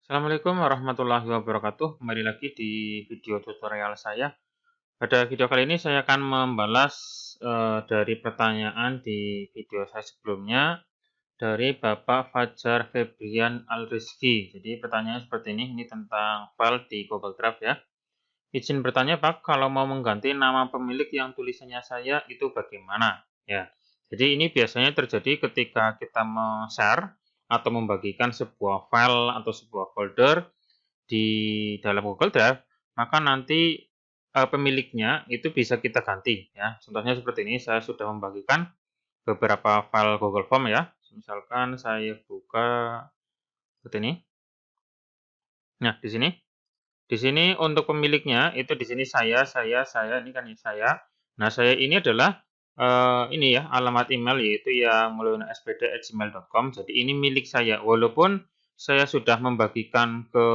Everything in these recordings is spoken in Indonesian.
Assalamualaikum warahmatullahi wabarakatuh. Kembali lagi di video tutorial saya. Pada video kali ini saya akan membalas dari pertanyaan di video saya sebelumnya dari Bapak Fajar Febrian Al-Rizki. Jadi pertanyaannya seperti ini tentang file di Google Drive ya. Izin bertanya Pak, kalau mau mengganti nama pemilik yang tulisannya saya itu bagaimana? Ya, jadi ini biasanya terjadi ketika kita share atau membagikan sebuah file atau sebuah folder di dalam Google Drive, maka nanti pemiliknya itu bisa kita ganti ya. Contohnya seperti ini, saya sudah membagikan beberapa file Google Form ya. Misalkan saya buka seperti ini. Nah, di sini untuk pemiliknya itu di sini saya ini kan saya. Nah, saya ini adalah ini ya alamat email yaitu yang mulyono@spd@gmail.com. Jadi ini milik saya. Walaupun saya sudah membagikan ke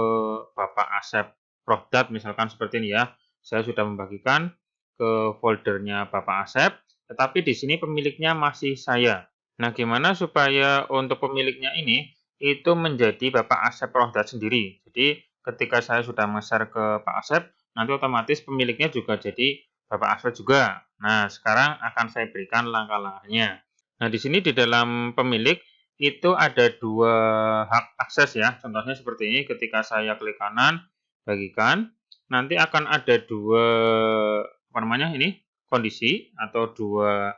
Bapak Asep Prohdat misalkan seperti ini ya. Saya sudah membagikan ke foldernya Bapak Asep, tetapi di sini pemiliknya masih saya. Nah, gimana supaya untuk pemiliknya ini itu menjadi Bapak Asep Prohdat sendiri. Jadi ketika saya sudah share ke Pak Asep, nanti otomatis pemiliknya juga jadi Bapak Asep juga. Nah, sekarang akan saya berikan langkah-langkahnya. Nah, di sini di dalam pemilik itu ada dua hak akses ya. Contohnya seperti ini, ketika saya klik kanan, bagikan, nanti akan ada dua kondisi atau dua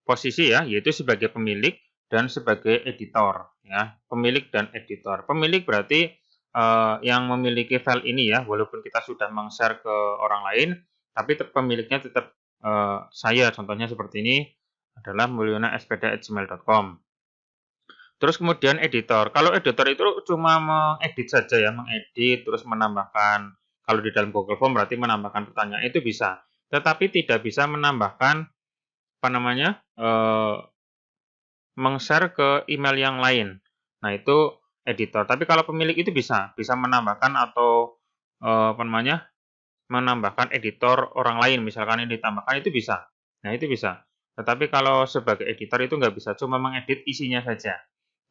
posisi ya, yaitu sebagai pemilik dan sebagai editor ya. Pemilik dan editor. Pemilik berarti yang memiliki file ini ya, walaupun kita sudah share ke orang lain, tapi pemiliknya tetap saya. Contohnya seperti ini adalah mulyono@spd@gmail.com. Terus kemudian editor. Kalau editor itu cuma mengedit saja ya, mengedit terus menambahkan, kalau di dalam Google Form berarti menambahkan pertanyaan itu bisa. Tetapi tidak bisa menambahkan meng-share ke email yang lain. Nah, itu editor. Tapi kalau pemilik itu bisa menambahkan atau menambahkan editor orang lain, misalkan ini ditambahkan itu bisa. Nah, itu bisa. Tetapi kalau sebagai editor itu nggak bisa, cuma mengedit isinya saja.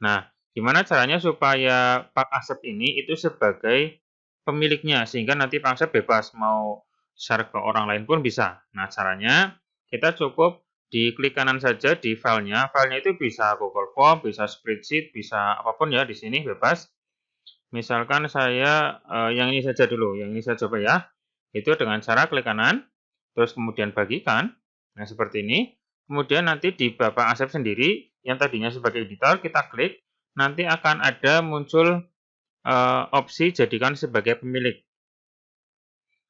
Nah, gimana caranya supaya Pak Asep ini itu sebagai pemiliknya, sehingga nanti Pak Asep bebas mau share ke orang lain pun bisa. Nah, caranya kita cukup diklik kanan saja di filenya. Filenya itu bisa Google Form, bisa spreadsheet, bisa apapun ya di sini bebas. Misalkan saya yang ini saja dulu, yang ini saya coba ya. Itu dengan cara klik kanan, terus kemudian bagikan. Nah, seperti ini. Kemudian nanti di Bapak Asep sendiri, yang tadinya sebagai editor, kita klik, nanti akan ada muncul opsi jadikan sebagai pemilik.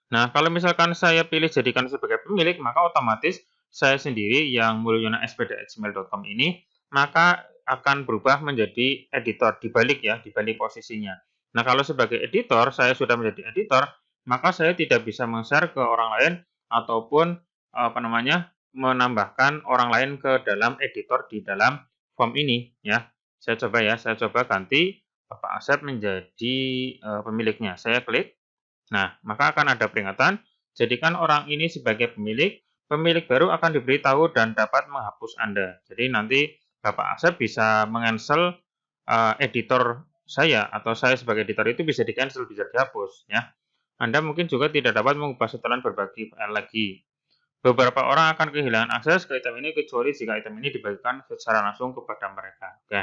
Nah, kalau misalkan saya pilih jadikan sebagai pemilik, maka otomatis saya sendiri yang mulyono@spd@gmail.com ini, maka akan berubah menjadi editor, dibalik ya, dibalik posisinya. Nah, kalau sebagai editor, saya sudah menjadi editor, maka saya tidak bisa share ke orang lain ataupun menambahkan orang lain ke dalam editor di dalam form ini ya. Saya coba ganti Bapak Asep menjadi pemiliknya. Saya klik. Nah, maka akan ada peringatan, jadikan orang ini sebagai pemilik, pemilik baru akan diberitahu dan dapat menghapus Anda. Jadi nanti Bapak Asep bisa meng-cancel editor saya atau saya sebagai editor itu bisa di-cancel, bisa dihapus ya. Anda mungkin juga tidak dapat mengubah setelan berbagi file lagi. Beberapa orang akan kehilangan akses ke item ini kecuali jika item ini dibagikan secara langsung kepada mereka. Oke.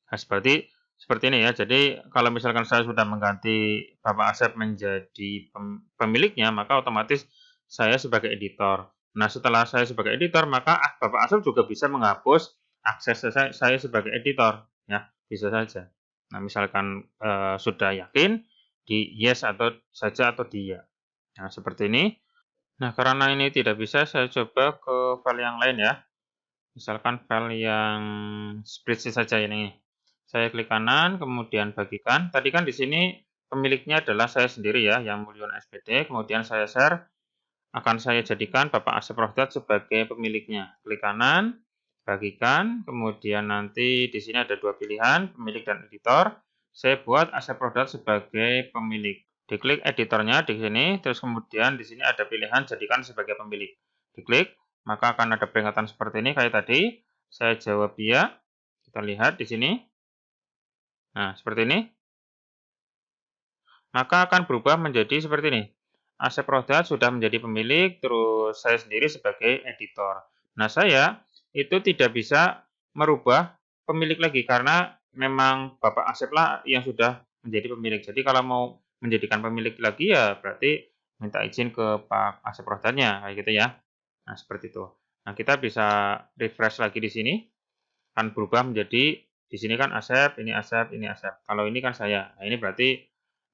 Nah, seperti ini ya. Jadi kalau misalkan saya sudah mengganti Bapak Asep menjadi pemiliknya, maka otomatis saya sebagai editor. Nah, setelah saya sebagai editor, maka Bapak Asep juga bisa menghapus akses saya sebagai editor, ya, bisa saja. Nah, misalkan sudah yakin di yes atau saja atau dia. Nah, seperti ini. Nah, karena ini tidak bisa, saya coba ke file yang lain ya. Misalkan file yang spreadsheet saja ini. Saya klik kanan, kemudian bagikan. Tadi kan di sini pemiliknya adalah saya sendiri ya, yang Mulyono SPD. Kemudian saya share, akan saya jadikan Bapak Asep Rohdat sebagai pemiliknya. Klik kanan, bagikan. Kemudian nanti di sini ada dua pilihan, pemilik dan editor. Saya buat Asep Rohdat sebagai pemilik. Diklik editornya di sini, terus kemudian di sini ada pilihan jadikan sebagai pemilik. Diklik, maka akan ada peringatan seperti ini kayak tadi. Saya jawab iya. Kita lihat di sini. Nah, seperti ini. maka akan berubah menjadi seperti ini. Asep Rohdat sudah menjadi pemilik, terus saya sendiri sebagai editor. Nah, saya itu tidak bisa merubah pemilik lagi karena memang Bapak Asep lah yang sudah menjadi pemilik. Jadi kalau mau menjadikan pemilik lagi ya berarti minta izin ke Pak Asep Rohdatnya kayak gitu ya. Nah, seperti itu. Nah, kita bisa refresh lagi di sini, kan berubah menjadi di sini kan Asep, ini Asep, ini Asep. Kalau ini kan saya. Nah, ini berarti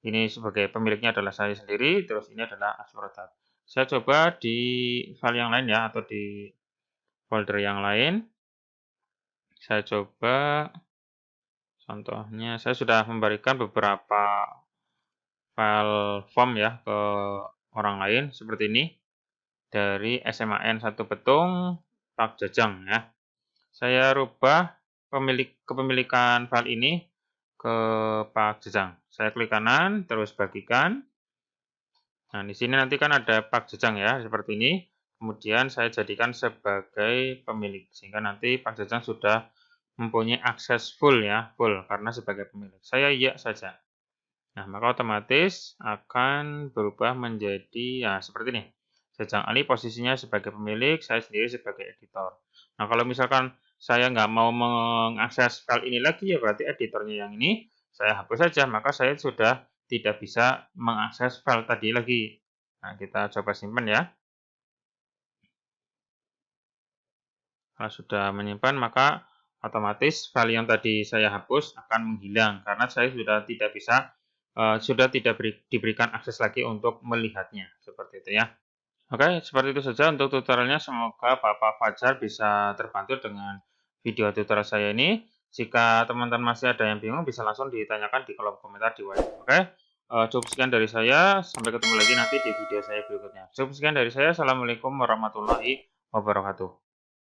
ini sebagai pemiliknya adalah saya sendiri, terus ini adalah Asep Rohdat. Saya coba di file yang lain ya, atau di folder yang lain. Saya coba contohnya, saya sudah memberikan beberapa file form ya ke orang lain seperti ini dari SMAN 1 Betung Pak Jajang ya. Saya rubah kepemilikan file ini ke Pak Jajang. Saya klik kanan, terus bagikan. Nah, di sini nanti kan ada Pak Jajang ya, seperti ini. Kemudian saya jadikan sebagai pemilik, sehingga nanti Pak Jajang sudah mempunyai akses full ya, full karena sebagai pemilik. Saya iya saja. Nah, maka otomatis akan berubah menjadi ya seperti ini. Jajang Ali posisinya sebagai pemilik, saya sendiri sebagai editor. Nah, kalau misalkan saya nggak mau mengakses file ini lagi, ya berarti editornya yang ini saya hapus saja, maka saya sudah tidak bisa mengakses file tadi lagi. Nah, kita coba simpan ya. Kalau sudah menyimpan, maka otomatis file yang tadi saya hapus akan menghilang karena saya sudah tidak diberikan akses lagi untuk melihatnya. Seperti itu ya. Oke, seperti itu saja untuk tutorialnya. Semoga Bapak Fajar bisa terbantu dengan video tutorial saya ini. Jika teman-teman masih ada yang bingung, bisa langsung ditanyakan di kolom komentar di bawah. Oke, cukup sekian dari saya. Sampai ketemu lagi nanti di video saya berikutnya. Cukup sekian dari saya. Assalamualaikum warahmatullahi wabarakatuh.